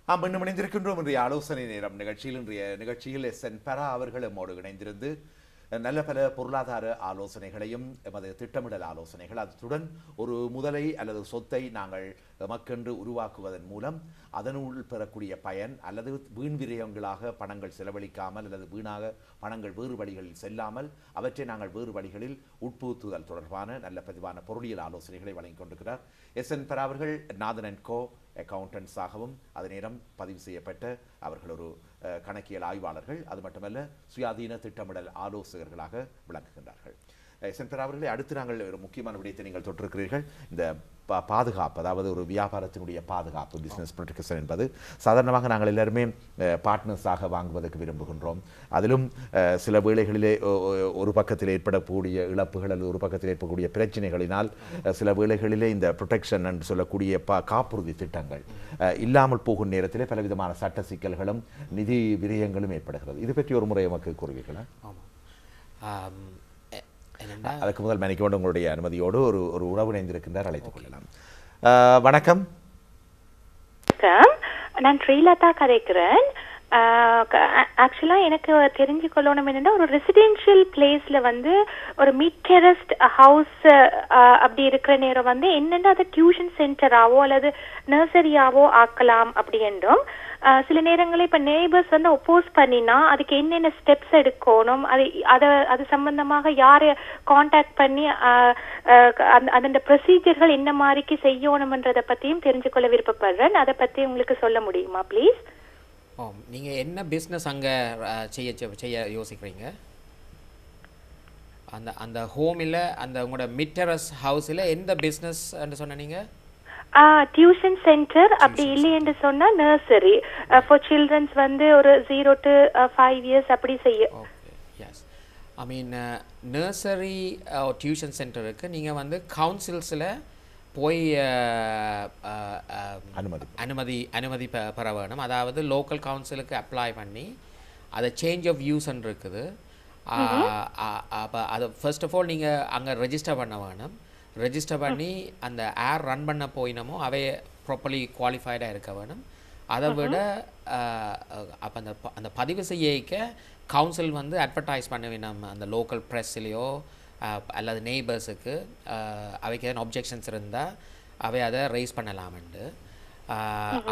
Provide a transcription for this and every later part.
மீண்டும் இணைந்திருக்கின்றோம் இன்றைய ஆலோசனை நேரம் நிகழ்ச்சியில். இன்றைய நிகழ்ச்சியில் எஸ்.என். பெரா அவர்கள் நம்மோடு இணைந்திருந்து நல்ல பல பொருளாதார ஆலோசனைகளையும் எமது திட்டமிடல் ஆலோசனைகள், அத்துடன் ஒரு முதலை அல்லது சொத்தை நாங்கள் எமக்கென்று உருவாக்குவதன் மூலம் அதனுள் பெறக்கூடிய பயன் அல்லது வீண் விரயங்களாக பணங்கள் செலவழிக்காமல் அல்லது வீணாக பணங்கள் வேறு வழிகளில் செல்லாமல் அவற்றை நாங்கள் வேறு வழிகளில் உட்புகுத்துதல் தொடர்பான நல்ல பதிவான பொருளியல் ஆலோசனைகளை வழங்கிக் கொண்டிருக்கிறார் எஸ்.என். பெரா அவர்கள். நாதன் அண்ட் கோ அக்கவுண்டன்ஸாகவும் அதே நேரம் பதிவு செய்யப்பட்ட அவர்கள் ஒரு கணக்கியல் ஆய்வாளர்கள், அது மட்டுமல்ல சுயாதீன திட்டமிடல் ஆலோசகர்களாக விளங்குகின்றார்கள். எஸ்.என். பெரா அவர்களே, அடுத்து நாங்கள் ஒரு முக்கியமான விடயத்தை நீங்கள் தொட்டிருக்கிறீர்கள். இந்த பாதுகாப்பு, அதாவது ஒரு வியாபாரத்தினுடைய பாதுகாப்பு, பிஸ்னஸ் ப்ரொடெக்ஷன் என்பது சாதாரணமாக நாங்கள் எல்லாருமே பார்ட்னர்ஸாக வாங்குவதற்கு விரும்புகின்றோம். அதிலும் சில வேளைகளிலே ஒரு பக்கத்தில் ஏற்படக்கூடிய இழப்புகள் அல்லது ஒரு பக்கத்தில் ஏற்படக்கூடிய பிரச்சனைகளினால் சில வேளைகளிலே இந்த ப்ரொடெக்ஷன் என்று சொல்லக்கூடிய காப்புறுதி திட்டங்கள் இல்லாமல் போகும் நேரத்திலே பலவிதமான சட்ட சிக்கல்களும் நிதி விரயங்களும் ஏற்படுகிறது. இது பற்றி ஒரு முறை நமக்கு கூறுவீர்களா? அதுக்கு முதல் மணிக்கொண்டு உங்களுடைய அனுமதியோடு ஒரு உறவு இணைந்திருக்கின்றார், அழைத்துக் கொள்ளலாம். வணக்கம். நான் ஸ்ரீலதா கதைக்கிறேன். ஆக்சுவலா எனக்கு தெரிஞ்சு கொள்ளணும் என்னன்னா, ஒரு ரெசிடென்ஷியல் பிளேஸ்ல வந்து ஒரு மிட் டெரஸ்ட் ஹவுஸ் அப்படி இருக்கிற நேரம் வந்து என்னென்ன அதை டியூஷன் சென்டராவோ அல்லது நர்சரியாவோ ஆக்கலாம் அப்படி என்றும், சில நேரங்களில் இப்போ நெய்பர்ஸ் வந்து ஒப்போஸ் பண்ணினா அதுக்கு என்னென்ன ஸ்டெப்ஸ் எடுக்கணும், அது சம்பந்தமாக யாரை கான்டாக்ட் பண்ணி அந்த ப்ரொசீஜர்கள் என்ன மாதிரிக்கு செய்யணும்ன்றதை பற்றியும் தெரிஞ்சு கொள்ள விருப்பப்படுறேன். அதை பற்றி உங்களுக்கு சொல்ல முடியுமா ப்ளீஸ்? நீங்கள் என்ன பிஸ்னஸ் அங்கே செய்ய யோசிக்கிறீங்க? அந்த ஹோமில், அந்த உங்களோட மிட் டெரஸ் ஹவுஸில் எந்த பிஸ்னஸ் சொன்ன நீங்கள்? டியூஷன் சென்டர் அப்படி இல்லைன்னு சொன்னா நர்சரி ஃபார் சில்ட்ரன்ஸ் வந்து ஒரு 0 to 5 years அப்படி செய்ய. Okay, yes. I mean nursery tuition சென்டருக்கு நீங்கள் வந்து கவுன்சில்ஸில் போய் அனுமதி பெற வேணும். அதாவது லோக்கல் கவுன்சிலுக்கு அப்ளை பண்ணி அதை சேஞ்ச் ஆஃப் யூஸ்ன்னு இருக்குது. அப்போ அதை ஃபர்ஸ்ட் ஆஃப் ஆல் நீங்கள் அங்கே ரெஜிஸ்டர் பண்ண வேணும். ரெஜிஸ்டர் பண்ணி அந்த ஏர் ரன் பண்ண போயினமோ அவை ப்ராப்பர்லி குவாலிஃபைடாக இருக்க வேணும். அதை விட அப்போ அந்த பதிவு செய்யக்க கவுன்சில் வந்து அட்வர்டைஸ் பண்ண வேணும் அந்த லோக்கல் ப்ரெஸ்லேயோ அல்லது நெய்பர்ஸுக்கு. அவைக்கு எதனா ஒப்ஜெக்ஷன்ஸ் இருந்தால் அவை அதை ரைஸ் பண்ணலாம்ண்டு.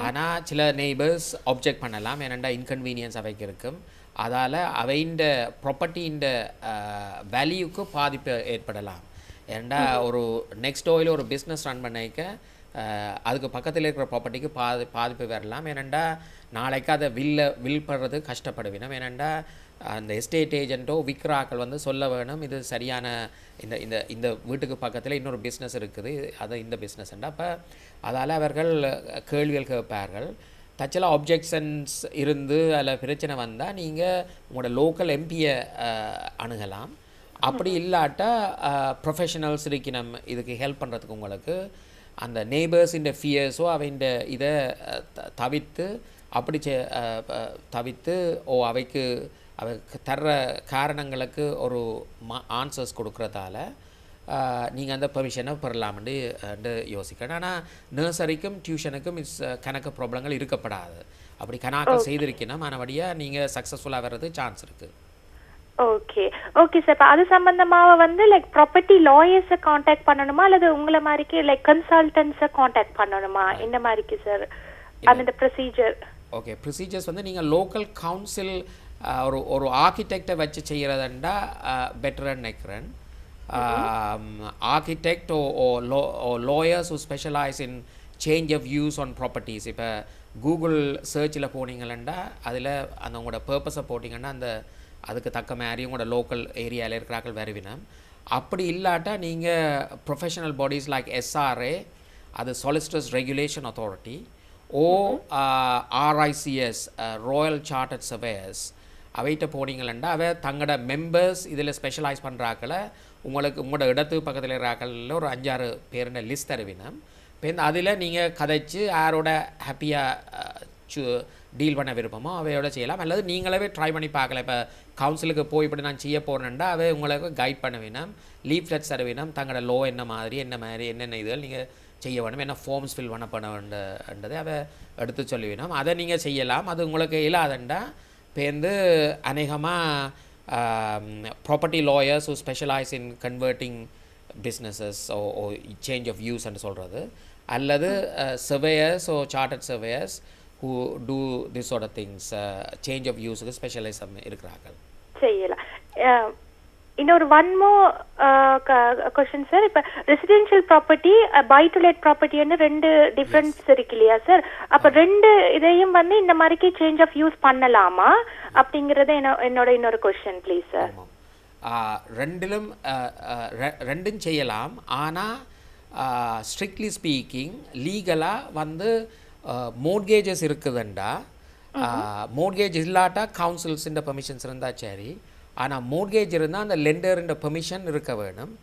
ஆனால் சில நெய்பர்ஸ் ஒப்ஜெக்ட் பண்ணலாம், ஏனெண்டா இன்கன்வீனியன்ஸ் அவைக்கு இருக்கும். அதால் அவைண்ட ப்ராப்பர்ட்டின்ற வேல்யூக்கு பாதிப்பு ஏற்படலாம். ஏன்னா ஒரு நெக்ஸ்ட் டோரில் ஒரு பிஸ்னஸ் ரன் பண்ணிக்க அதுக்கு பக்கத்தில் இருக்கிற ப்ராப்பர்ட்டிக்கு பாதிப்பு வரலாம். ஏனெண்டா நாளைக்கு அதை வில் பண்ணுறது கஷ்டப்படுவினோம். ஏனெண்டா அந்த எஸ்டேட் ஏஜென்ட்டோ விற்கிறாக்கள் வந்து சொல்ல வேணும், இது சரியான இந்த வீட்டுக்கு பக்கத்தில் இன்னொரு பிஸ்னஸ் இருக்குது, அது இந்த பிஸ்னஸ்ண்டா. அப்போ அதால் அவர்கள் கேள்விகள் கேட்பார்கள். தச்சலாக ஒப்ஜெக்ஷன்ஸ் இருந்து அதில் பிரச்சனை வந்தால் நீங்கள் உங்களோட லோக்கல் எம்பியை அணுகலாம். அப்படி இல்லாட்டா ப்ரொஃபஷனல்ஸ் இருக்கணும் இதுக்கு ஹெல்ப் பண்ணுறதுக்கு. உங்களுக்கு அந்த நெய்பர்ஸின் ஃபியர்ஸோ அவைண்ட இதை தவிர்த்து அவைக்கு தர்ற காரணங்களுக்கு ஒரு ஆன்சர்ஸ் கொடுக்குறதால நீங்கள் அந்த பெர்மிஷனை பெறலாம்னு யோசிக்கிறேன். ஆனால் நர்சரிக்கும் டியூஷனுக்கும் கணக்கு ப்ராப்ளங்கள் இருக்கப்படாது. அப்படி கணாக்கள் செய்திருக்கணும், ஆனபடியாக நீங்கள் சக்ஸஸ்ஃபுல்லாக வர்றது சான்ஸ் இருக்குது. Okay okay sir. இப்போ அது சம்பந்தமாக வந்து லைக் ப்ராப்பர்ட்டி லாயர்ஸை காண்டாக்ட் பண்ணணுமா அல்லது உங்களை மாதிரிக்கு லைக் கன்சல்டன்ஸை காண்டாக்ட் பண்ணணுமா, என்ன மாதிரிக்கு சார் அந்த ப்ரொசீஜர்? ஓகே, ப்ரொசீஜர்ஸ் வந்து நீங்கள் லோக்கல் கவுன்சில் ஒரு ஆர்கிடெக்டை வச்சு செய்கிறதுண்டா பெட்டர்ன்னு நினைக்கிறேன். Architect or lawyers who specialize in change of use on properties. இப்போ கூகுள் சர்ச்சில் போனீங்களா அதில் அந்த உங்களோட பர்பஸை போட்டிங்கன்னா அதுக்கு தக்க மாதிரி உங்களோட லோக்கல் ஏரியாவில் இருக்கிறார்கள் வருவினம். அப்படி இல்லாட்டா நீங்கள் ப்ரொஃபஷனல் பாடிஸ் லைக் SRA, அது solicitors regulation authority, RICS royal chartered surveyors, அவைகிட்ட போனீங்களா அவை தங்களோட மெம்பர்ஸ் இதில் ஸ்பெஷலைஸ் பண்ணுறாக்களை உங்களோட இடத்துக்கு பக்கத்தில் இருக்கிறாக்களில் ஒரு 5-6 பேருன லிஸ்ட் தருவினம். இப்போ அதில் நீங்கள் கதைச்சு யாரோட ஹாப்பியாக டீல் பண்ண விருப்பமோ அவையோட செய்யலாம், அல்லது நீங்களே ட்ரை பண்ணி பார்க்கலாம். இப்போ கவுன்சிலுக்கு போய் இப்படி நான் செய்ய போகிறேன்டா அவை உங்களுக்கு கைட் பண்ண வேணும், லீஃப்லெட்ஸ் தர வேணும், தங்களோட லோ என்ன மாதிரி என்னென்ன இதுகள் நீங்கள் செய்ய வேணும், என்ன ஃபார்ம்ஸ் ஃபில் பண்ண வேண்டதை அதை எடுத்து சொல்லி வேணும். அதை நீங்கள் செய்யலாம். அது உங்களுக்கு இல்லாதண்டா பேருந்து அநேகமாக property lawyers who specialize in converting businesses or change of use என்று சொல்கிறது, அல்லது surveyors or chartered surveyors who do this sort of things, change of use specialise இருக்கிறார்கள். செய்யலாம். இன்னொரு ஒன் மோர் கொஸ்டின் சார். இப்போ residential property, buy to let ப்ராப்பர்ட்டின்னு ரெண்டு difference இருக்கு இல்லையா சார்? அப்போ ரெண்டு இதையும் வந்து இந்த மாதிரிக்கு சேஞ்ச் ஆஃப் யூஸ் பண்ணலாமா அப்படிங்கிறது என்னோட இன்னொரு கொஸ்டின் ப்ளீஸ் சார். ரெண்டும் செய்யலாம். ஆனால் ஸ்ட்ரிக்ட்லி ஸ்பீக்கிங் லீகலாக வந்து மோர்கேஜஸ் இருக்குதுண்டா, மோர்கேஜ் இல்லாட்டா கவுன்சில்ஸுன்ற பெர்மிஷன்ஸ் இருந்தால் சரி. ஆனால் மோர்கேஜ் இருந்தால் அந்த லெண்டருன்ற பெர்மிஷன் இருக்க வேணும்.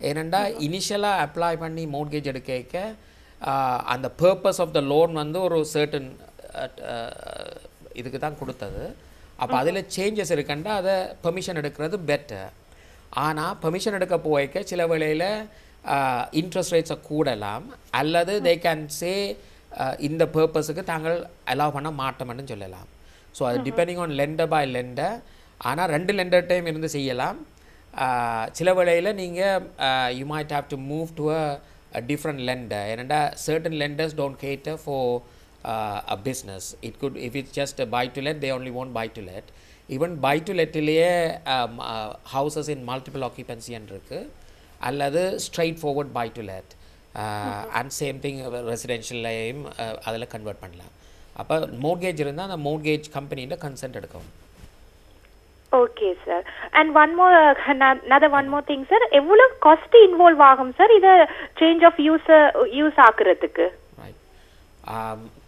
ஏனெண்டா இனிஷியலாக அப்ளை பண்ணி மோர்கேஜ் எடுக்க அந்த பர்பஸ் ஆஃப் த லோன் வந்து ஒரு சர்டன் இதுக்கு தான் கொடுத்தது. அப்போ அதில் சேஞ்சஸ் இருக்குண்டா அதை பெர்மிஷன் எடுக்கிறது பெட்டர். ஆனால் பெர்மிஷன் எடுக்க போய்க்க சில வேளையில் இன்ட்ரெஸ்ட் ரேட்ஸை கூடலாம், அல்லது தே கேன் சே இந்த பர்பஸுக்கு தாங்கள் அலோவ் பண்ண மாட்டோம்னு சொல்லலாம். ஸோ அது depending on lender by lender. ஆனால் ரெண்டு லெண்டர் டைம் இருந்து செய்யலாம். சில வேளையில் நீங்கள் you might have to move to a different lender. ஏன்னா certain lenders don't cater for a business. It could, if it's just a buy to let, they only want buy to let. Even buy to let இல்லையே houses in multiple occupancy இருக்கு, அல்லது straight forward buy to let, and same thing ரெசிடென்ஷியல்லையும் அதில் convert பண்ணலாம். அப்போ mortgage இருந்தால் அந்த mortgage கம்பெனியில் consent எடுக்கணும். Okay sir. And one more thing sir, எவ்வளோ காஸ்ட் இன்வால்வ் ஆகும் சார் இதை சேஞ்ச் ஆஃப் யூஸ் ஆக்குறதுக்கு?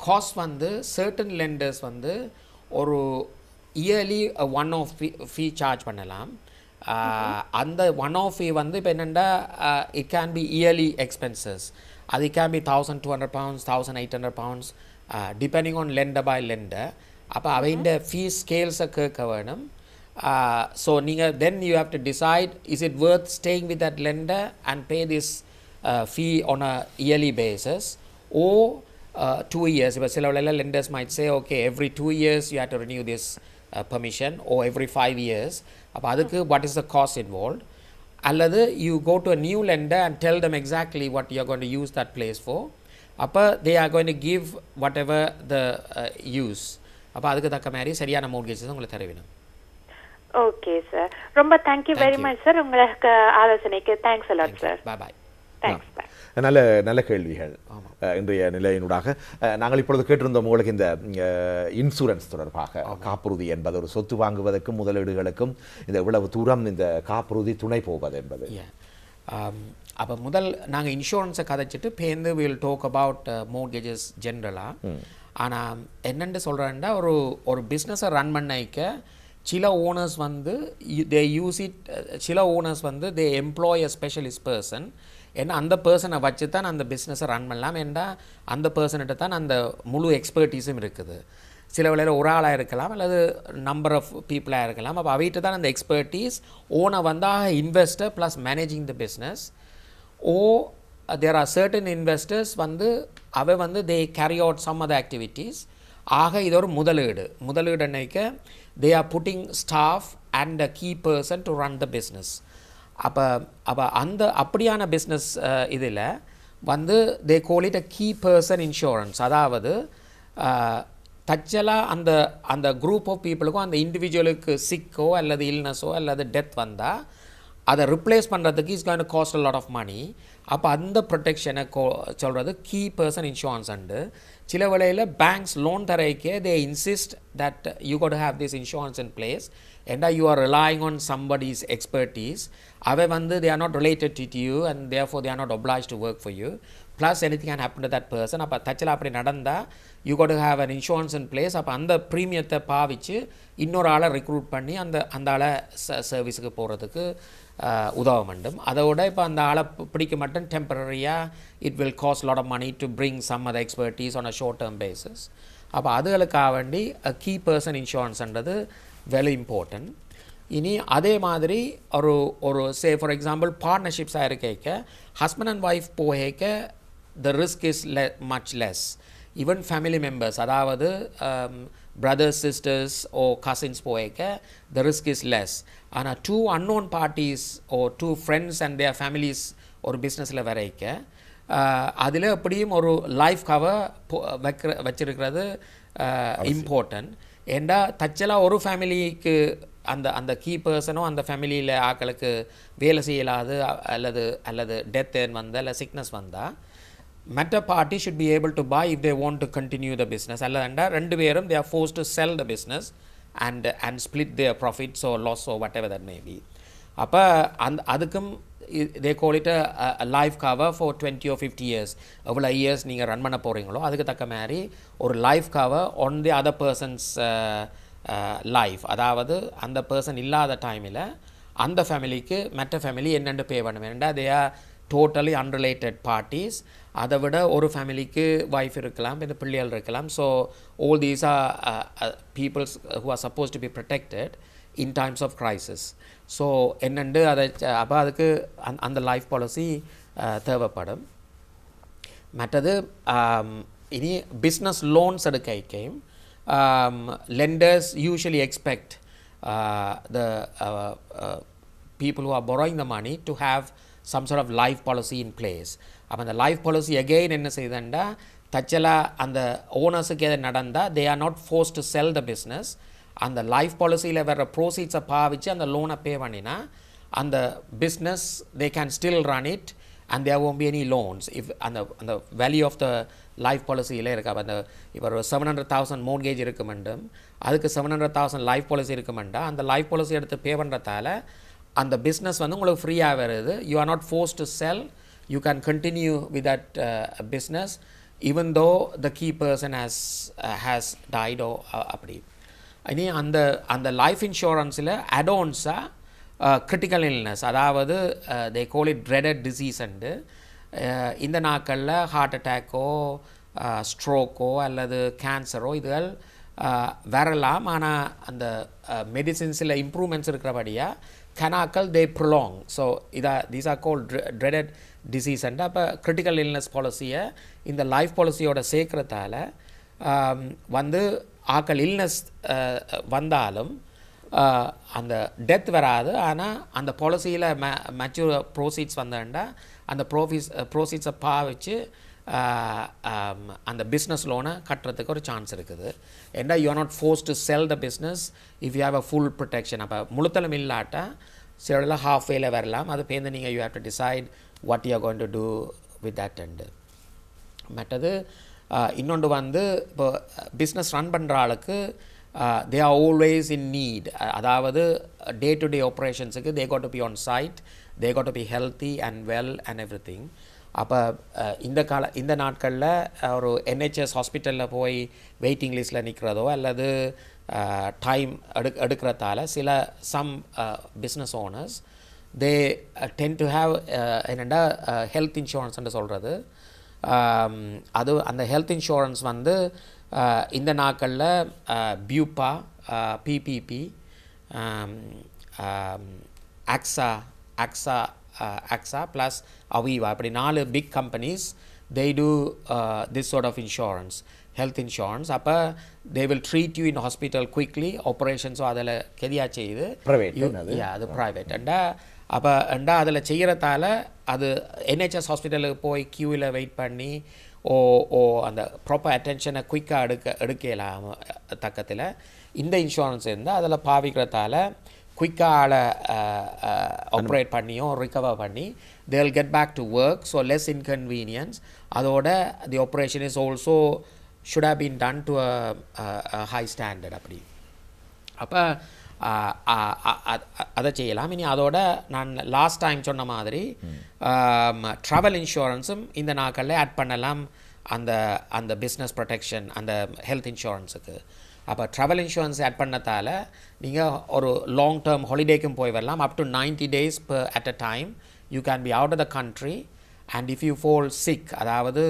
காஸ்ட் வந்து சர்டன் லெண்டர்ஸ் வந்து ஒரு yearly one off fee charge பண்ணலாம். அந்த ஒன் ஆஃப் ஃபீ வந்து இப்போ என்னென்னா it can be yearly expenses. அது can be £1,200, £1,800, depending on lender by lender. அப்போ அவைண்ட ஃபீஸ் ஸ்கேல்ஸை கேட்க வேணும். ஸோ நீங்கள் then you have to decide, is it worth staying with that lender and pay this fee on a yearly basis, or 2 years. But lenders might say, okay, every 2 years you have to renew this permission, or every 5 years. What is the cost involved? Alladhu you go to a new lender and tell them exactly what you are going to use that place for. They are going to give whatever the use. Adukku thakka mari sariyana mortgages ungalku tharavenum. Okay sir, romba thank you very much sir. Ungalku ஆலோசனைக்கு thanks a lot sir. Bye bye. Thanks. Bye. நல்ல கேள்விகள் இன்றைய நிலையினூடாக. நாங்கள் இப்பொழுது கேட்டிருந்தோம் உங்களுக்கு இந்த insurance தொடர்பாக. காப்புறுதி என்பது ஒரு சொத்து வாங்குவதற்கும் முதலீடுகளுக்கும் இந்த இவ்வளவு தூரம் இந்த காப்புறுதி துணை போவது என்பது. அப்போ முதல் நாங்கள் இன்சூரன்ஸை கதைச்சிட்டு பேருந்து வில் டோக் அபவுட் மோர்கேஜஸ் ஜென்ரலாக. ஆனால் என்னென்னு சொல்கிறேன்னா ஒரு பிஸ்னஸை ரன் பண்ணிக்க சில ஓனர்ஸ் வந்து தே யூஸ் இட், சில ஓனர்ஸ் வந்து தே எம்ப்ளாய் அ ஸ்பெஷலிஸ்ட் பர்சன். ஏன்னா அந்த பர்சனை வச்சு தான் அந்த பிஸ்னஸை ரன் பண்ணலாம். ஏன்னா அந்த பர்சன்கிட்ட தான் அந்த முழு எக்ஸ்பர்டீஸும் இருக்குது. சில வேளையில் ஒரு ஆளாக இருக்கலாம், அல்லது நம்பர் ஆஃப் பீப்புளாக இருக்கலாம். அப்போ அவைகிட்ட தான் அந்த எக்ஸ்பர்டீஸ். ஓனை வந்தால் investor plus managing the business. Oh there are certain investors வந்து அவை வந்து they carry out some other activities. ஆக இது ஒரு முதலீடு அன்னைக்கு they are putting staff and a key person to run the business. அப்போ அந்த அப்படியான பிஸ்னஸ் இதில் வந்து they call it a key person insurance. அதாவது தச்சலாக அந்த குரூப் ஆஃப் பீப்புளுக்கும் அந்த இண்டிவிஜுவலுக்கு சிக்கோ அல்லது இல்னஸோ அல்லது டெத் வந்தால் அதை ரிப்ளேஸ் பண்ணுறதுக்கு is going to cost a lot of money. அப்போ அந்த ப்ரொடெக்ஷனை சொல்கிறது கீ பர்சன் இன்சூரன்ஸ். அண்டு சில வேளையில் பேங்க்ஸ் லோன் தரைக்கே they insist that you got to have this insurance in place. ஏன்னா you are relying on somebody's expertise. அவை வந்து they are not related to you and therefore they are not obliged to work for you. Plus anything can happen to that person. அப்போ தச்சில் அப்படி நடந்தால் you got to have an insurance in place. அப்போ அந்த ப்ரீமியத்தை பாவிச்சு இன்னொரு ஆளை recruit பண்ணி அந்த ஆளை சர்வீஸுக்கு போகிறதுக்கு உதவ வேண்டும். அதோட இப்போ அந்த ஆளை பிடிக்க மட்டும் டெம்பரரியாக it will cost lot of money to bring some other expertise on a short term basis. அப்போ அதுகளுக்காக வேண்டி கீ பர்சன் இன்சூரன்ஸ்ன்றது வெரி இம்பார்ட்டன்ட். இனி அதே மாதிரி ஒரு சே ஃபார் எக்ஸாம்பிள் பார்ட்னர்ஷிப்ஸாக இருக்க ஹஸ்பண்ட் அண்ட் ஒய்ஃப் போக the risk is much less. Even family members, அதாவது brothers, sisters or cousins போக the risk is less. ஆனால் 2 unknown parties or 2 friends and their families ஒரு பிஸ்னஸில் வரைக்க அதில் எப்படியும் ஒரு லைஃப் கவர் வச்சிருக்கிறது இம்பார்ட்டன்ட். ஏண்டா தச்சலாக ஒரு ஃபேமிலிக்கு அந்த கீ பர்சனோ அந்த ஃபேமிலியில் ஆக்களுக்கு வேலை செய்யலாது அல்லது டெத் வந்தால் இல்லை சிக்னஸ் வந்தால் மற்ற party should be able to buy if they want to continue the business. அல்லதுண்டா 2 பேரும் they are forced to sell the business and split their profits or loss or whatever that may be. அப்போ அதுக்கும் they call it a life cover for 20 or 50 years. எவ்வளோ years நீங்கள் run பண்ண போகிறீங்களோ அதுக்கு தக்க மாதிரி ஒரு life cover on the other person's life. அதாவது அந்த பர்சன் இல்லாத டைமில் அந்த ஃபேமிலிக்கு மற்ற ஃபேமிலி என்னென்று பே பண்ண வேண்டாம். they are totally unrelated parties. அதை விட ஒரு ஃபேமிலிக்கு வைஃப் இருக்கலாம், இந்த பிள்ளைகள் இருக்கலாம். So all these are peoples who are supposed to be protected in times of crisis. So என்னென்று அதை அப்போ அதுக்கு அந்த லைஃப் பாலிசி தேவைப்படும். மற்றது இனி பிஸ்னஸ் லோன்ஸ் எடுக்கைக்கும் lenders usually expect the people who are borrowing the money to have some sort of life policy in place. அப்போ அந்த லைஃப் பாலிசி அகெயின் என்ன செய்யுதுண்டா தச்சலாக அந்த ஓனர்ஸுக்கு எது நடந்தால் they are not forced to sell the business. அந்த life பாலிசியில் வர ப்ரோசீட்ஸை பாவிச்சு அந்த லோனை பே பண்ணினா அந்த business they can still run it and there won't be any loans. if அந்த வேல்யூ ஆஃப் த லைஃப் பாலிசியில் இருக்கா அந்த இப்போ ஒரு 700,000 மோர்கேஜ் இருக்குமெண்டும் அதுக்கு 700,000 லைஃப் பாலிசி இருக்குமெண்டா அந்த லைஃப் பாலிசி எடுத்து பே பண்ணுறதால அந்த பிஸ்னஸ் வந்து உங்களுக்கு ஃப்ரீயாக வருது. You are not forced to sell. You can continue with that business even though the key person has died அப்படி. இனி அந்த லைஃப் இன்சூரன்ஸில் அடோன்ஸாக கிரிட்டிக்கல் இல்னஸ், அதாவது தே கால் இட் ட்ரெடட் டிசீஸ்ண்டு இந்த நாட்களில் ஹார்ட் அட்டாக்கோ ஸ்ட்ரோக்கோ அல்லது கேன்சரோ இதுகள் வரலாம். ஆனால் அந்த மெடிசின்ஸில் இம்ப்ரூவ்மெண்ட்ஸ் இருக்கிறபடியாக கனாக்கள் they prolong. So these are called treated disease. அப்போ கிரிட்டிக்கல் இல்னஸ் பாலிசியை இந்த லைஃப் பாலிசியோட சேர்க்கறதால வந்து ஆக்கள் இல்னஸ் வந்தாலும் அந்த டெத் வராது. ஆனால் அந்த பாலிசியில் மேச்சூர் ப்ரோசீட்ஸ் வந்தாண்டா அந்த ப்ரோசீட்ஸை பாவிச்சு அந்த பிஸ்னஸ் லோனை கட்டுறதுக்கு ஒரு சான்ஸ் இருக்குது. ஏன்னா you are not force to sell the business if you have a full protection. அப்போ முழுத்தலும் இல்லாட்டா சிலலாம் ஹாஃப் வேல வரலாம். அது பேருந்து நீங்கள் you have to decide what you are going to do with that and. மற்றது இன்னொன்று வந்து இப்போ பிஸ்னஸ் ரன் பண்ணுற ஆளுக்கு they are always in need. அதாவது டே டு டே ஆப்ரேஷன்ஸுக்கு they got to be on site, they got to be healthy and well and everything. அப்போ இந்த நாட்களில் ஒரு NHS ஹாஸ்பிட்டலில் போய் வெயிட்டிங் லிஸ்ட்டில் நிற்கிறதோ அல்லது டைம் எடுக்கிறதால சில some business owners they tend to have என்னென்னா ஹெல்த் இன்சூரன்ஸ்ன்னு சொல்கிறது. அது அந்த ஹெல்த் இன்சூரன்ஸ் வந்து இந்த நாட்களில் Bupa, PPP, AXA plus Aviva இப்படி 4 big companies they do this sort of insurance, health insurance. அப்போ they will treat you in hospital quickly. operations அதில் கெதியா செய்யுது அது ப்ரைவேட் அப்போ அதில் செய்கிறதால அது NHS ஹாஸ்பிட்டலுக்கு போய் க்யூவில் வெயிட் பண்ணி அந்த ப்ராப்பர் அட்டென்ஷனை குயிக்காக எடுக்கலாம் தக்கத்தில் இந்த இன்சூரன்ஸ் இருந்தால் அதில் பாவிக்கிறதால குயிக்காக ஆப்ரேட் பண்ணியும் ரிகவர் பண்ணி they will get back to work, so less inconvenience. அதோட the operation is also should have been done to a high standard அப்படி. அப்போ அதை செய்யலாம். இனி அதோட நான் லாஸ்ட் டைம் சொன்ன மாதிரி ட்ராவல் இன்சூரன்ஸும் இந்த நாட்களில் ஆட் பண்ணலாம் அந்த பிஸ்னஸ் ப்ரொடெக்ஷன் அந்த ஹெல்த் இன்சூரன்ஸுக்கு. அப்போ ட்ராவல் இன்சூரன்ஸ் ஆட் பண்ணதால் நீங்கள் ஒரு லாங் டேர்ம் ஹாலிடேக்கும் போய் வரலாம். Up to 90 days at a time you can be out of the country and if you fall sick, அதாவது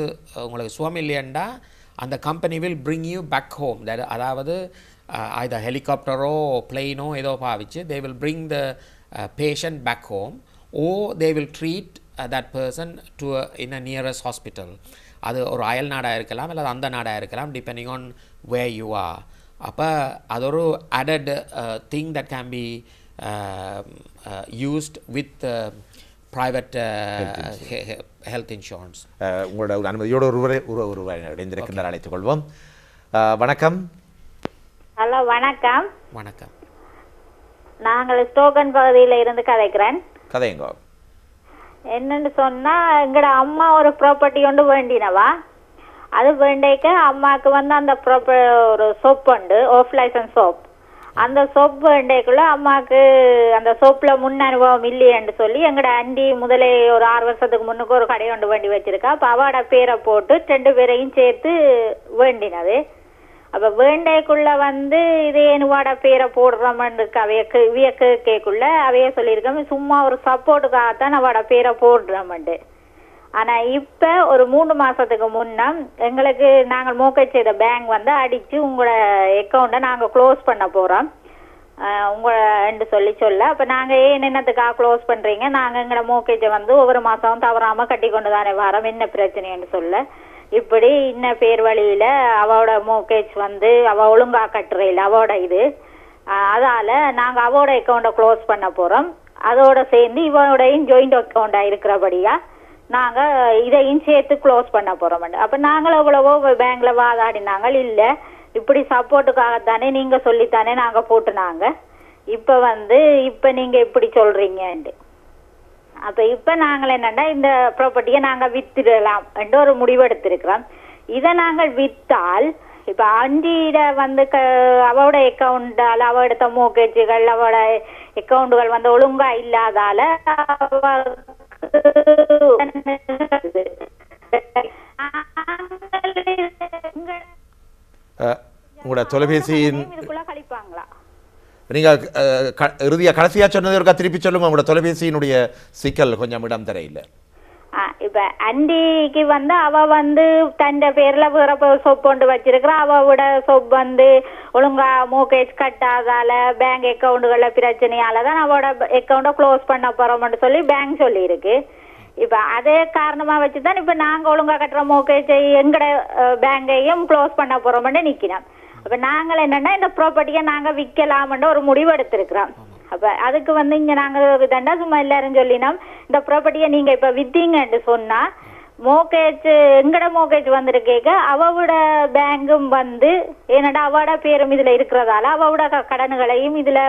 உங்களுக்கு சுகம் இல்லையண்டா அந்த company will bring you back home. அதாவது either ஹெலிகாப்டரோ பிளெயினோ ஏதோ பாவிச்சு they will bring the patient back home or they will treat that person in a nearest hospital. அது ஒரு அயல் நாடாக இருக்கலாம் இல்லை அந்த நாடாக இருக்கலாம் depending on where you are. அப்போ அது ஒரு added thing that can be used with private health insurance. உங்களோட ஒரு அனுமதியோடு ஒருவரை இணைந்திருக்கின்றார், அழைத்துக் கொள்வோம். வணக்கம். ஹலோ, வணக்கம். வணக்கம். நாங்கள் ஸ்டோக்கன் பகுதியில் இருந்து கதைக்கிறேன். கதைங்க. என்னன்னு சொன்னா, எங்கட அம்மா ஒரு ப்ராப்பர்ட்டி ஒன்று வேண்டினவா. அது வேண்டிக்க அம்மாவுக்கு வந்து அந்த ஒரு சோப் உண்டு, ஆஃப் லைசன்ஸ் சோப். அந்த சோப் வேண்டைக்குள்ள அம்மாவுக்கு அந்த சோப்ல முன் அனுபவம் இல்லையன்னு சொல்லி எங்கட ஆண்டி முதலே ஒரு 6 வருஷத்துக்கு முன்னுக்கு ஒரு கடை ஒன்று வேண்டி வச்சிருக்கா. அப்போ அவட பேரை போட்டு 2 பேரையும் சேர்த்து வேண்டினது. அப்போ வேண்டைக்குள்ள வந்து இதே என்னவாட பேரை போடுறோம்னு அவைய கேக்குள்ள அவைய சொல்லியிருக்கோம், சும்மா ஒரு சப்போர்ட்டுக்காகத்தான் அவட பேரை போடுறோம்ண்டு. ஆனா இப்ப ஒரு 3 மாசத்துக்கு முன்னம் எங்களுக்கு நாங்கள் மோக்கேஜ் செய்த பேங்க் வந்து அடிச்சு உங்களோட அக்கௌண்ட்டை நாங்க க்ளோஸ் பண்ண போறோம் உங்களை சொல்ல. அப்ப நாங்க என்னத்துக்காக க்ளோஸ் பண்றீங்க, நாங்க எங்களோட மோக்கேஜை வந்து ஒவ்வொரு மாசம் தவறாம கட்டி கொண்டு தானே வரோம், என்ன பிரச்சனைன்னு சொல்ல. இப்படி இன்ன பேர் வழியில அவளோட மோக்கேஜ் வந்து அவ ஒழுங்கா கட்டுறையில் அவளோட இது, அதால நாங்க அவளோட அக்கௌண்ட்டை க்ளோஸ் பண்ண போறோம். அதோட சேர்ந்து இவனோடையும் ஜாயிண்ட் அக்கௌண்டா இருக்கிறபடியா நாங்க இதையும் சேர்த்து க்ளோஸ் பண்ண போறோம். அப்ப நாங்களும் எவ்வளவோ பேங்க்ல வாதாடினாங்க, இல்ல இப்படி சப்போர்ட்டுக்காகத்தானே நீங்க சொல்லித்தானே நாங்க போட்டுனாங்க, இப்ப நீங்க இப்படி சொல்றீங்க. அப்ப இப்ப நாங்கள் என்னன்னா இந்த ப்ராப்பர்ட்டியை நாங்க வித்துடலாம் என்று ஒரு முடிவெடுத்திருக்கிறோம். இதை நாங்கள் வித்தால் இப்ப ஆண்டியிட வந்து அவளோட அக்கௌண்டால அவ எடுத்த மோக்கேஜுகள் அவளோட அக்கௌண்டுகள் வந்து ஒழுங்கா இல்லாதால உங்களோட தொலைபேசியின் கழிப்பாங்களா? நீங்க இறுதியா கடைசியா சொன்னது ஒருக்கா திருப்பி சொல்லுங்க. உங்களோட தொலைபேசியினுடைய சிக்கல் கொஞ்சம் இடம் தரையில்லை. இப்ப அண்டிக்கு வந்து அவ வந்து தன் பேர்ல வேற சோப் கொண்டு வச்சிருக்கிறா. அவட சோப் வந்து ஒழுங்கா மோகேஜ் கட்டாதால பேங்க் அக்கௌண்ட்டுகள பிரச்சனையாலதான் அவட அக்கௌண்ட க்ளோஸ் பண்ண போறோம்னு சொல்லி பேங்க் சொல்லி இருக்கு. இப்ப அதே காரணமா வச்சுதான் இப்ப நாங்க ஒழுங்கா கட்டுற மோகேஜை எங்கட பேங்கையும் க்ளோஸ் பண்ண போறோம்னு நிக்கிறோம். அப்ப நாங்கள் என்னன்னா இந்த ப்ராப்பர்ட்டியை நாங்க விற்கலாம்னு ஒரு முடிவு எடுத்திருக்கிறோம். அப்ப அதுக்கு வந்து இங்க நாங்க தண்டா சும்மா எல்லாரும் சொல்லினோம், இந்த ப்ராப்பர்ட்டியை நீங்க இப்ப வித்தீங்கன்னு சொன்னா மோகேஜ் எங்கட மோகேஜ் வந்திருக்கேக்க அவவோட பேங்கும் வந்து என்னடா அவட பேரும் இதுல இருக்கிறதால அவவோட கடன்களையும் இதுல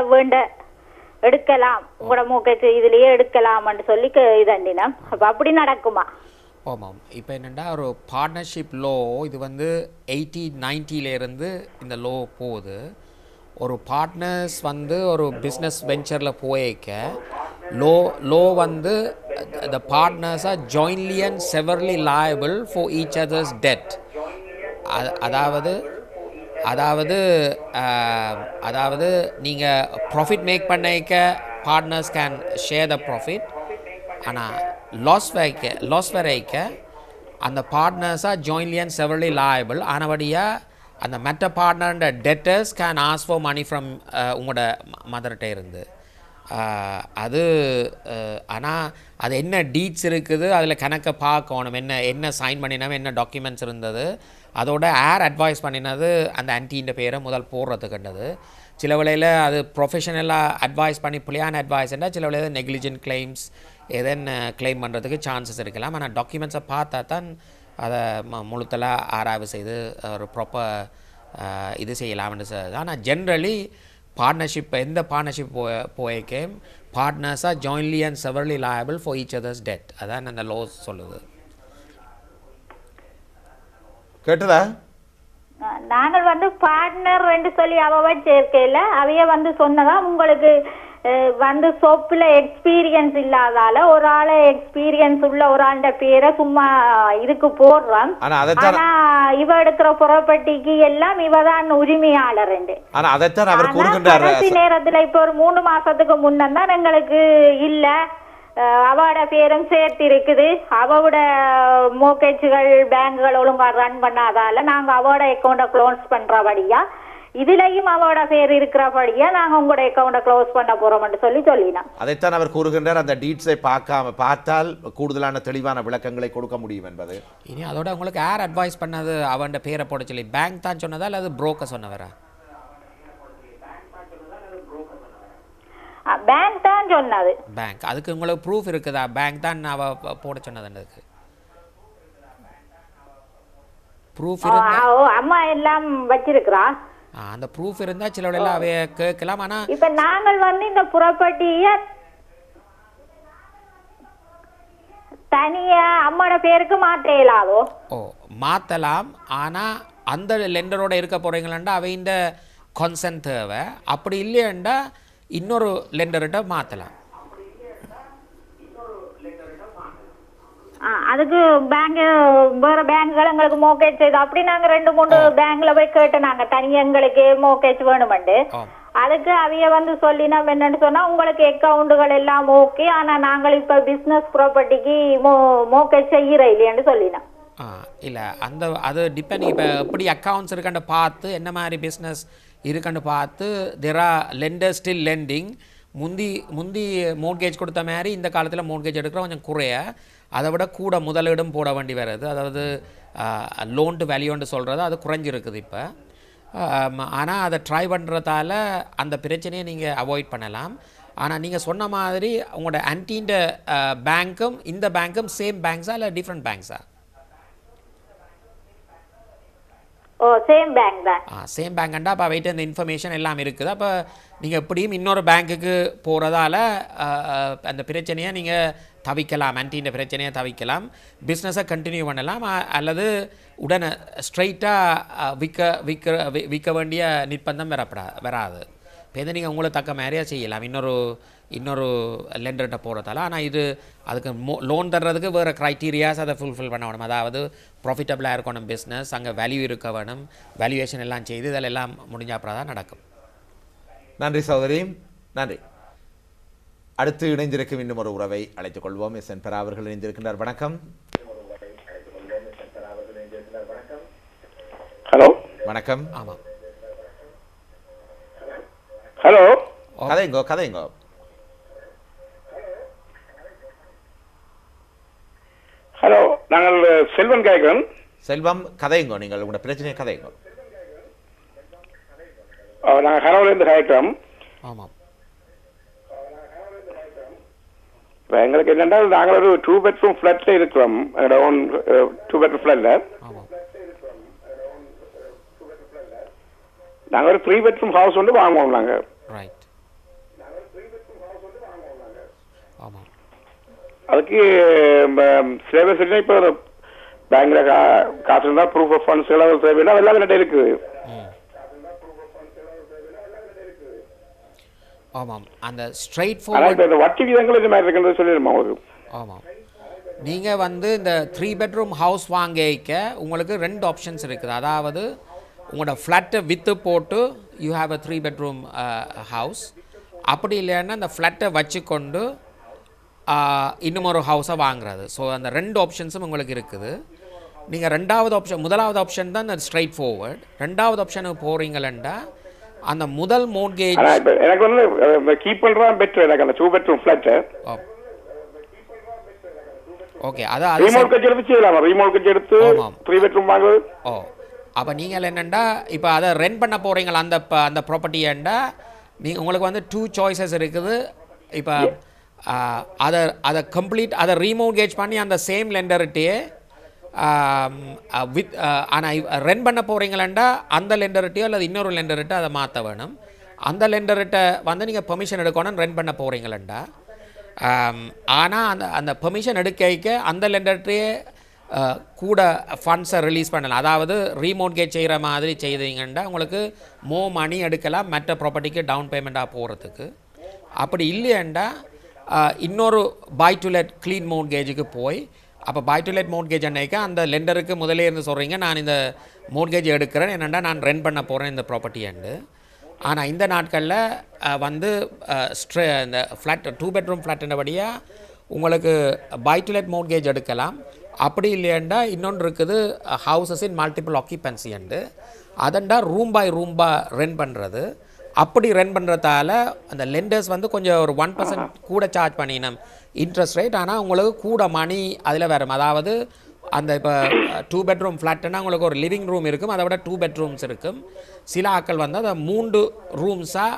எடுக்கலாம், உங்களோட மோகேஜ் இதுலயே எடுக்கலாம்னு சொல்லி இதண்டினோம். அப்ப அப்படி நடக்குமா? ஆமாம். இப்போ என்னென்னா ஒரு பார்ட்னர்ஷிப் லோ இது வந்து 1890 இந்த லோ போகுது. ஒரு பார்ட்னர்ஸ் வந்து ஒரு பிஸ்னஸ் வெஞ்சரில் போயிருக்க லோ வந்து the partners are jointly and severally liable for each other's debt. அதாவது நீங்கள் ப்ராஃபிட் மேக் பண்ணிக்க partners can share the profit. ஆனால் லாஸ் வரைக்க அந்த பார்ட்னர்ஸாக ஜாயின்லி அண்ட் செவர்லி லாயபிள் ஆனபடியாக அந்த மற்ற பார்ட்னர்ன்ற debtors can ask for money from உங்களோட மதர்கிட்ட இருந்து. அது ஆனால் அது என்ன டீட்ஸ் இருக்குது, அதில் கணக்கை பார்க்கணும், என்ன சைன் பண்ணினோம், என்ன டாக்குமெண்ட்ஸ் இருந்தது, அதோட அட்வைஸ் பண்ணினது அந்த ஆன்டின்ற பேரை முதல் போடுறதுக்குன்றது. சில வேளையில் அது ப்ரொஃபஷனலாக அட்வைஸ் பண்ணி பிள்ளையான அட்வைஸ்னால் சில வேளையில் நெக்லிஜென்ட் கிளைம்ஸ் எதன்னு கிளைம் பண்ணுறதுக்கு சான்சஸ் இருக்கலாம். ஆனால் டாக்குமெண்ட்ஸை பார்த்தா தான் அதை முழுத்தலாக ஆராய்வு செய்து ஒரு ப்ராப்பர் இது செய்யலாம்னு சார். ஆனால் ஜென்ரலி பார்ட்னர்ஷிப் எந்த பார்ட்னர்ஷிப் போயிருக்கே பார்ட்னர்ஸாக jointly and severally liable for each other's debt. அதான் அந்த லோ சொல்லுது. கேட்டதா? நாங்கள் வந்து பார்ட்னர் சொல்லி அவ சேர்க்கையில் அவைய வந்து சொன்னதா உங்களுக்கு வந்து சோப்புல எக்ஸ்பீரியன்ஸ் இல்லாதால ஒரு ஆளை எக்ஸ்பீரியன்ஸ் உள்ள ஒரு ஆண்ட பேரை சும்மா இதுக்கு போடுறோம். ஆனா இவ எடுக்கிற ப்ராப்பர்ட்டிக்கு எல்லாம் இவதான் உரிமையாளர். கடைசி நேரத்துல இப்ப ஒரு 3 மாசத்துக்கு முன்னதான் எங்களுக்கு இல்ல அவட பேரும் சேர்த்து இருக்குது. அவட மோர்கேஜ்கள் பேங்குகள் ஒழுங்கா ரன் பண்ணாதால நாங்க அவட அக்கௌண்ட க்ளோஸ் பண்றபடியா இதுலயும் அவட பேர் இருக்கிறபடியா நாங்க உங்களோட அக்கௌண்ட க்ளோஸ் பண்ண போறோம்னு சொல்லினோம். அதைத்தான் அவர் கூறுகின்றார், அந்த டீட்ஸை பார்த்தால் கூடுதலான தெளிவான விளக்கங்களை கொடுக்க முடியும் என்பது. இனி அதோட உங்களுக்கு யார் அட்வைஸ் பண்ணது அவன் பேரை போட சொல்லி? பேங்க் தான் சொன்னதா அல்லது புரோக்கர் சொன்னவரா? பேங்க் தான் சொன்னது. பேங்க். அதுக்கு உங்களுக்கு ப்ரூஃப் இருக்குதா? பேங்க் தான் அவ போட சொன்னதுன்றதுக்கு ப்ரூஃப் இருந்தா? அம்மா எல்லாம் வச்சிருக்கிறா. அந்த ப்ரூஃப் இருந்தா சிலவள எல்லாம் அவைய கேட்கலாம். ஆனா இப்ப நாங்கள் வந்து இந்த ப்ராப்பர்ட்டிய தனியா அம்மாட பேருக்கு மாற்ற இயலாதோ? மாத்தலாம். ஆனா அந்த லெண்டரோட இருக்க போறீங்களா அவை இந்த கன்சென்ட் தேவை. அப்படி இல்லையண்டா இன்னொரு லெண்டர்கிட்ட மாற்றலாம். அதுக்கு பேங்க் வேற பேங்குகள் எங்களுக்கு மோர்கேஜ் செய்து அப்படி நாங்க 2-3 பேங்க்ல போய் கேட்டு நாங்க தனியா எங்களுக்கு மோர்கேஜ் வேணுமெண்டு. அதுக்கு அவைய வந்து சொல்லினா என்னன்னு சொன்னா உங்களுக்கு அக்கவுண்டுகள் எல்லாம் ஓகே, ஆனா நாங்கள் இப்ப பிசினஸ் ப்ராப்பர்ட்டிக்கு மோர்கேஜ் செய்யற இல்லையான்னு சொல்லினா. இல்லை அந்த அது டிபெண்ட். இப்போ எப்படி அக்கௌண்ட்ஸ் இருக்கான்னு பார்த்து என்ன மாதிரி பிஸ்னஸ் இருக்குன்னு பார்த்து there are lender still lending. முந்தி மோர்கேஜ் கொடுத்த மாதிரி இந்த காலத்தில் மோர்கேஜ் எடுக்கிற கொஞ்சம் குறைய, அதை விட கூட முதலீடும் போட வேண்டி வருது. அதாவது லோன் டு வேல்யூன்னு சொல்கிறது அது குறைஞ்சிருக்குது இப்போ. ஆனால் அதை ட்ரை பண்ணுறதால அந்த பிரச்சனையை நீங்கள் அவாய்ட் பண்ணலாம். ஆனால் நீங்கள் சொன்ன மாதிரி உங்களோட ஆன்டின்ற பேங்க்கும் இந்த பேங்க்கும் சேம் பேங்க்ஸா இல்லை டிஃப்ரெண்ட் பேங்க்ஸா? சேம் பேங்க் தான். சேம் பேங்க்ண்டா அப்போ வெயிட் அந்த இன்ஃபர்மேஷன் எல்லாம் இருக்குது. அப்போ நீங்கள் எப்படியும் இன்னொரு பேங்க்குக்கு போகிறதால அந்த பிரச்சனையை நீங்கள் தவிக்கலாம், ஆன்டின்ற பிரச்சனையை தவிக்கலாம், பிஸ்னஸை கண்டினியூ பண்ணலாம். அல்லது உடனே ஸ்ட்ரைட்டாக விற்க வேண்டிய நிர்பந்தம் வராது. இப்போ எதை நீங்கள் உங்களை தக்க மாதிரியாக செய்யலாம் இன்னொரு லெண்டர்கிட்ட போகிறதால. ஆனால் இது அதுக்கு லோன் தர்றதுக்கு வேறு க்ரைட்டீரியாஸ் அதை ஃபுல்ஃபில் பண்ண வேணும். அதாவது ப்ராஃபிட்டபிளாக இருக்கணும் பிஸ்னஸ், அங்கே வேல்யூ இருக்க வேணும், வேல்யூவேஷன் எல்லாம் செய்து இதில் எல்லாம் முடிஞ்ச அப்புறம் தான் நடக்கும். நன்றி சகோதரி, நன்றி. அடுத்து இணைந்திருக்கும் இன்னும் ஒரு உறவை அழைத்துக் கொள்வோம். எஸ்.என். பெரா அவர்கள் இணைந்திருக்கின்றார். வணக்கம். ஹலோ. வணக்கம். ஆமாம். ஹலோ. கதைங்கோ. ஹலோ, நாங்கள் செல்வன் கேட்கிறோம். செல்வம், கதைங்கோ. நீங்கள் உங்களோட பிரச்சனையை கதைங்கோ. நாங்கள் ஹலோலேருந்து கேட்கிறோம். ஆமாம். எங்களுக்கு என்னென்றால் நாங்கள் ஒரு 2 bedroom ஃபிளாட்ல இருக்கிறோம். எங்களோட ஓன் 2 bedroom ஃபிளாட்ல. நாங்கள் ஒரு 3 bedroom ஹவுஸ் வந்து வாங்குவோம். நாங்கள் ரைட். ஆமாம். அதுக்கு சேவை இப்போ பேங்க்ல காசு இருந்தால் ப்ரூஃப் ஆஃப் ஃபண்ட்ஸ் எல்லாம் தேவைன்னா எல்லாமே நிறைய இருக்குது. ஆமாம். அந்த ஸ்ட்ரைட் ஃபார்வர்ட் வட்டி விதங்கள் இந்த மாதிரி இருக்குன்னு சொல்லிடுமா உங்களுக்கு? ஆமாம். நீங்கள் வந்து இந்த 3 bedroom ஹவுஸ் வாங்கிக்க உங்களுக்கு 2 ஆப்ஷன்ஸ் இருக்குது. அதாவது உங்களோட ஃப்ளாட்டை விற்று போட்டு you have a 3 bedroom house. அப்படி இல்லைன்னா அந்த ஃப்ளாட்டை வச்சுக்கொண்டு இன்னும் ஒரு ஹவுஸை வாங்குறது. ஸோ அந்த 2 ஆப்ஷன்ஸும் உங்களுக்கு இருக்குது. நீங்கள் முதலாவது ஆப்ஷன் தான் அந்த ஸ்ட்ரைட் ஃபார்வர்ட். 2வது ஆப்ஷனுக்கு போகிறீங்களா அந்த முதல் மோர்கேஜ் எனக்கு வந்து கீப் பண்றா பெட்டர். எனக்கு அந்த 2 bedroom ஃபிளாட் ஓகே. அதான் ரீமோர்கேஜ் எடுத்து செய்யலாமா? ரீமோர்கேஜ் எடுத்து 3 bedroom வாங்குறது. அப்போ நீங்கள் என்னென்னா இப்போ அதை ரெண்ட் பண்ண போகிறீங்களா அந்த ப்ராப்பர்ட்டியண்டா உங்களுக்கு வந்து 2 choices இருக்குது. இப்போ அதை அதை ரீமோர்கேஜ் பண்ணி அந்த சேம் லெண்டர்கிட்டே ஆனால் ரெண்ட் பண்ண போகிறீங்களா அந்த லெண்டர்கிட்டையோ அல்லது இன்னொரு லெண்டர்கிட்ட அதை மாற்ற வேணும். அந்த லெண்டர்கிட்ட வந்து நீங்கள் பெர்மிஷன் எடுக்கணும் ரெண்ட் பண்ண போகிறீங்களா. ஆனால் அந்த பெர்மிஷன் எடுக்க அந்த லெண்டர்கிட்டே கூட ஃபண்ட்ஸை ரிலீஸ் பண்ணலாம். அதாவது ரீமோர்கேஜ் செய்கிற மாதிரி செய்தீங்கன்னா உங்களுக்கு மணி எடுக்கலாம் மற்ற ப்ராப்பர்ட்டிக்கு டவுன் பேமெண்ட்டாக போகிறதுக்கு. அப்படி இல்லையண்டா இன்னொரு பை டு லெட் க்ளீன் மோர்கேஜுக்கு போய் அப்போ பை டு லெட் மோர்கேஜ் அன்னைக்கு அந்த லெண்டருக்கு முதலே இருந்து சொல்கிறீங்க நான் இந்த மோர்கேஜ் எடுக்கிறேன் என்னென்னா நான் ரெண்ட் பண்ண போகிறேன் இந்த ப்ராப்பர்ட்டியண்டு. ஆனால் இந்த நாட்களில் வந்து இந்த ஃப்ளாட் 2 bedroom ஃப்ளாட்டுன்றபடியாக உங்களுக்கு பை டு லெட் மோர்கேஜ் எடுக்கலாம். அப்படி இல்லையண்டா இன்னொன்று இருக்குது houses in multiple occupancy and அதண்டா ரூம் பை ரெண்ட் பண்ணுறது. அப்படி ரெண்ட் பண்ணுறதால அந்த லெண்டர்ஸ் வந்து கொஞ்சம் ஒரு 1% கூட சார்ஜ் பண்ணினோம் இன்ட்ரெஸ்ட் ரேட். ஆனால் உங்களுக்கு கூட மணி அதில் வரும். அதாவது அந்த இப்போ 2 பெட்ரூம் ஃப்ளாட்டுன்னா உங்களுக்கு ஒரு லிவிங் ரூம் இருக்கும், அதை விட 2 பெட்ரூம்ஸ் இருக்கும். சில ஆக்கள் வந்து அதை 3 ரூம்ஸாக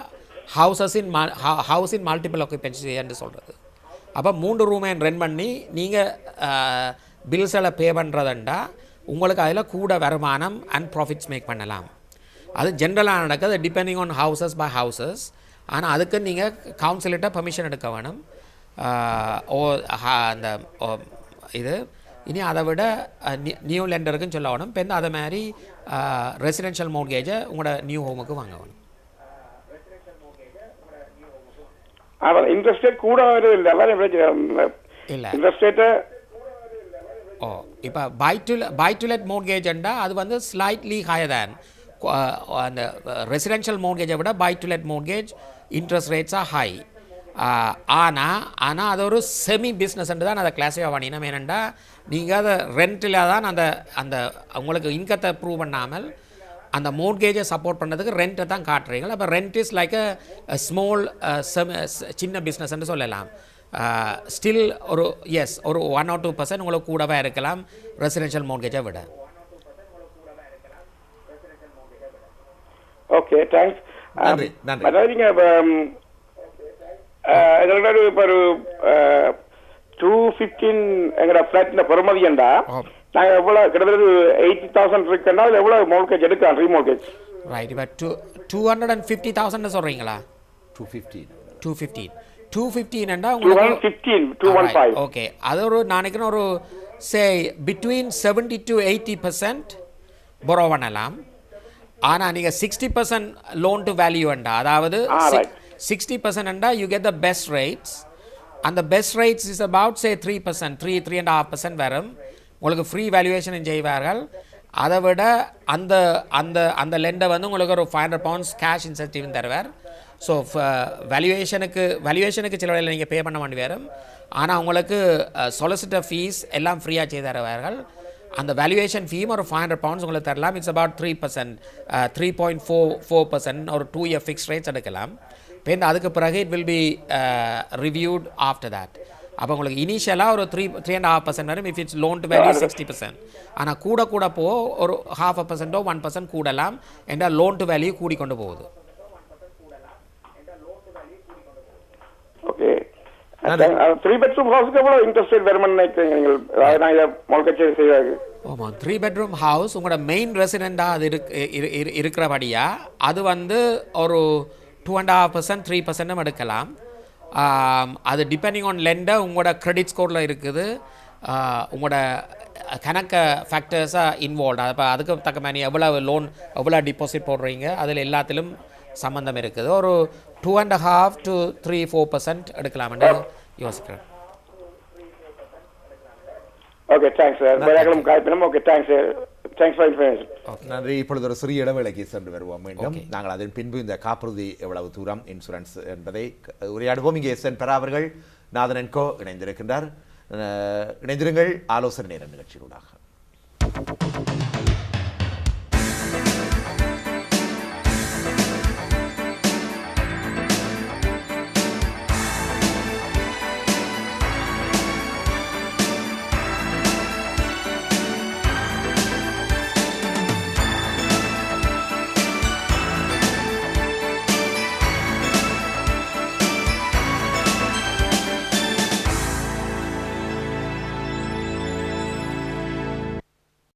ஹவுஸ் இன் மல்டிபிள் ஆக்கியபன்சி என்று சொல்கிறது. அப்போ 3 ரூமை ரெண்ட் பண்ணி நீங்கள் பில்ஸ் எல்லாம் பே பண்ணுறதுண்டா உங்களுக்கு அதில் கூட வருமானம் அண்ட் ப்ராஃபிட்ஸ் மேக் பண்ணலாம். அது ஜென்ரலாக நடக்குது, depending on houses by houses. ஆனால் அதுக்கு நீங்கள் கவுன்சில்கிட்ட பெர்மிஷன் எடுக்க வேணும். அந்த இது இனி அதை விட நியூ லெண்டருக்குன்னு சொல்ல வேணும். இப்போ அதை மாதிரி ரெசிடென்ஷியல் மோர்கேஜை உங்களோட நியூ ஹோமுக்கு வாங்க வேணும். இன்ட்ரெஸ்ட் ரேட் கூட இல்லை இன்ட்ரெஸ்ட் ரேட்டு இப்போ பை டு லெட் மோர்கேஜ்ண்டா அது வந்து ஸ்லைட்லி ஹையர் தேன் அந்த ரெசிடென்ஷியல் மோர்கேஜை விட buy to let mortgage interest ரேட்ஸாக ஹை. ஆனால் அது ஒரு செமி பிஸ்னஸ்ன்ட்டு தான் அதை கிளாஸிஃபை பண்ணினோம். ஏனெண்டா நீங்கள் அதை ரெண்ட்டில் தான் அந்த உங்களுக்கு இன்கத்தை ப்ரூவ் பண்ணாமல் அந்த மோர்கேஜை சப்போர்ட் பண்ணுறதுக்கு ரெண்ட்டை தான் காட்டுறீங்களா. அப்போ rent is like a small சின்ன பிஸ்னஸ்ன்னு சொல்லலாம். ஸ்டில் ஒரு ஒரு 1 or 2% உங்களுக்கு கூடவே இருக்கலாம் ரெசிடென்ஷியல் மோர்கேஜை விட. Okay, thanks. நன்றி நன்றி. அதாவது நீங்கள் இப்போ ஒரு 215 எங்களோட ஃப்ளாட்டில் பெறுமதியண்டா நாங்கள் எவ்வளோ கிட்டத்தட்ட 80,000 இருக்குன்னா அதில் எவ்வளோ மோர்கேஜ் எடுக்கலாம் ரீமோர்கேஜ்? ரைட், இப்போ 250,000 சொல்கிறீங்களா? 215 உங்களுக்கு ஓகே. அது ஒரு நான் நினைக்கிறேன் ஒரு பிட்வீன் 70 to 80% borrow பண்ணலாம். ஆனால் நீங்கள் 60% லோன் டு வேல்யூ அண்டா, அதாவது 60% அண்டா you get the best rates. அந்த பெஸ்ட் ரேட்ஸ் இஸ் அபவுட் 3%, 3.5% வரும். உங்களுக்கு ஃப்ரீ வேல்யூவேஷன் செய்வார்கள். அதை விட அந்த அந்த அந்த லெண்டை வந்து உங்களுக்கு ஒரு 500 pounds கேஷ் இன்சென்டிவ் தருவார். ஸோ வேல்யூவேஷனுக்கு சில வேலையில் நீங்கள் பே பண்ண வேண்டி வரும். ஆனால் உங்களுக்கு சொலிசிட்டர் ஃபீஸ் எல்லாம் ஃப்ரீயாக செய்து தருவார்கள். அந்த வேல்யூவேஷன் ஃபீம் ஒரு 500 pounds உங்களுக்கு தரலாம். இட்ஸ் அபவுட் 3%, 3.44% ஒரு 2 year ஃபிக்ஸ் ரேட்ஸ் எடுக்கலாம். இப்போ அதுக்கு பிறகு it will be reviewed after that. அப்போ உங்களுக்கு இனிஷியலாக ஒரு 3.5% வரும் if it's loan to value 60%. ஆனால் கூட ஒரு 0.5% or 1% கூடலாம். ஏன்னா லோன் டு வேல்யூ கூடிக்கொண்டு போகுது. ஓகே, 3 bedroom ஹவுஸ்க்கு எவ்வளோ இன்ட்ரெஸ்ட் ரேட் வரும்னு நினைக்கிறீங்க நீங்கள்? நான் இதை மொழ்கச்சே செய்வாங்க. ஆமாம், 3 bedroom ஹவுஸ் உங்களோட மெயின் ரெசிடெண்ட்டாக அது இருக்கிறபடியா அது வந்து ஒரு 2.5%, 3% எடுக்கலாம். அது டிபெண்டிங் ஆன் லெண்டர் உங்களோட கிரெடிட் ஸ்கோரில் இருக்குது. உங்களோட கணக்க ஃபேக்டர்ஸாக இன்வால்வ். அப்போ அதுக்கு தக்க மாதிரி எவ்வளோ லோன் எவ்வளோ டிபாசிட் போடுறீங்க அதில் எல்லாத்திலும் சம்மந்தம் இருக்குது. ஒரு 2.5 to 3-4% எடுக்கலாம்னு யோசிக்கிறேன். Okay, thanks sir. வேலைகளும் காய்ப்பினோம். Okay, thanks sir. Thanks for information. நன்றி. இப்பொழுது ஒரு சிறிய இடைவேளைக்கு சென்று வருவோம். மீண்டும் நாங்கள் அதன் பின்பு இந்த காப்புறுதி எவ்வளவு தூரம் இன்சூரன்ஸ் என்பதை உரையாடுவோம். இங்கே எஸ்.என். பெரா அவர்கள் நாதன் & கோ இணைந்திருக்கின்றார். இணைந்திருங்கள் ஆலோசனை நேரம் நிகழ்ச்சியூடாக.